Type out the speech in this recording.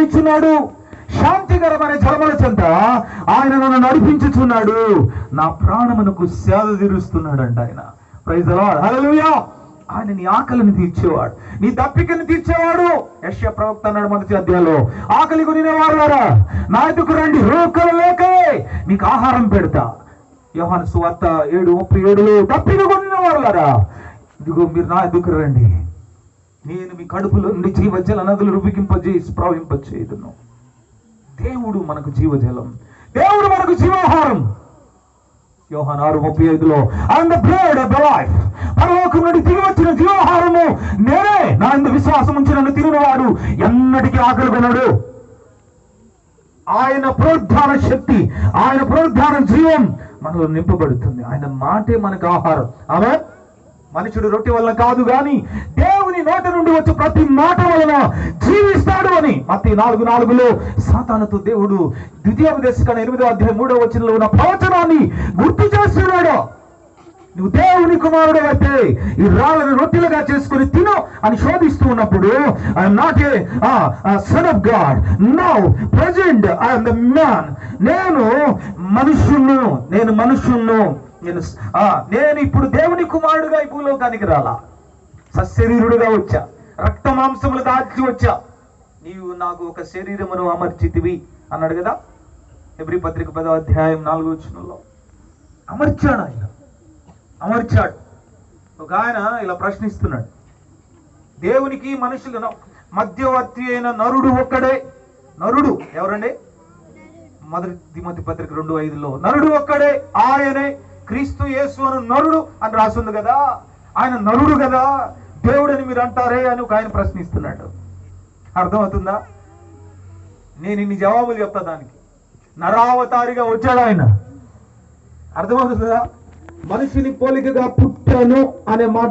ఇచ్చున్నాడు, శాంతికరమైన జలముల చెంత ఆయన నన్ను నడిపించుచున్నాడు, నా ప్రాణమునకు సేద తీరుస్తున్నాడు అంట ఆయన. ప్రైజ్ ది లార్డ్, హల్లెలూయా. ఆయన నీ ఆకలిని తీర్చేవాడు, నీ దప్పికని తీర్చేవాడు. యెషయా ప్రవక్త అన్నాడు మొదటి అధ్యాయంలో, ఆకలి కొనిన వారులారా నా ఎదుకు రండి, రోకలు లేకే మీకు ఆహారం పెడతా. యోహాను సువార్త 7:37, దప్పిక కొనిన వారులారా ఇదిగో మీరు నా ఎదుకు రండి, నేను మీ కడుపులో నుండి జీవజల నదులు రుబికింపజేసి ప్రవహింపచేయుదును. దేవుడు మనకు జీవజలం, దేవుడు మనకు జీవాహారం. యోహాను 6:35, I'm the bread of the life, పరలోకం నుండి దిగి వచ్చిన జీవాహారము నేనే, నా యందు విశ్వాసం ఉంచి నన్ను తిరిగినవాడు ఎన్నటికీ ఆకలి కొనడు. ఆయన పునరుద్ధాన శక్తి, ఆయన పునరుద్ధాన జీవం మనలో నింపబడుతుంది. ఆయన మాటే మనకు ఆహారం. ఆమేన్. మనుషుడు రొట్టె వలన కాదు గాని దేవుని నోటి నుండి వచ్చే ప్రతి మాట వలన జీవిస్తాడు అని మత్తయి 4:4 సాతానుతో దేవుడు ద్వితీయోపదేశకాండ 8వ అధ్యాయం 3వ వచనంలో ఉన్న ప్రవచనాన్ని గుర్తు చేస్తున్నాడు. నువ్వు దేవుని కుమారుడు అయితే ఈ రాళ్ళను రొట్టెలుగా చేసుకుని తిను అని శోధిస్తూ ఉన్నప్పుడు, I'm not a son of God, now present I'm the man, నేను మనుష్యును, నేను ఇప్పుడు దేవుని కుమారుడుగా ఈ భూలోకానికి రాలా, సశరీరుడుగా వచ్చా, రక్త మాంసములు దాల్చి వచ్చా. నీవు నాకు ఒక శరీరమును అమర్చితివి అన్నాడు కదా హెబ్రీ పత్రిక 10వ అధ్యాయం 4వ వచనంలో. అమర్చాడు, ఆయన అమర్చాడు. ఒక ఆయన ఇలా ప్రశ్నిస్తున్నాడు, దేవునికి మనుషులను మధ్యవర్తి అయిన నరుడు ఒక్కడే. నరుడు ఎవరండి? మొదటి తిమోతి పత్రిక 2:5 నరుడు ఒక్కడే, ఆయనే క్రీస్తు యేసు అను నరుడు అని రాసింది కదా. ఆయన నరుడు కదా, దేవుడని మీరు అంటారే అని ఒక ఆయన ప్రశ్నిస్తున్నాడు. అర్థమవుతుందా? నేను ఇన్ని జవాబులు చెప్తా దానికి. నరావతారిగా వచ్చాడు ఆయన. అర్థమవుతుందా? మనిషిని పోలికగా పుట్టాను అనే మాట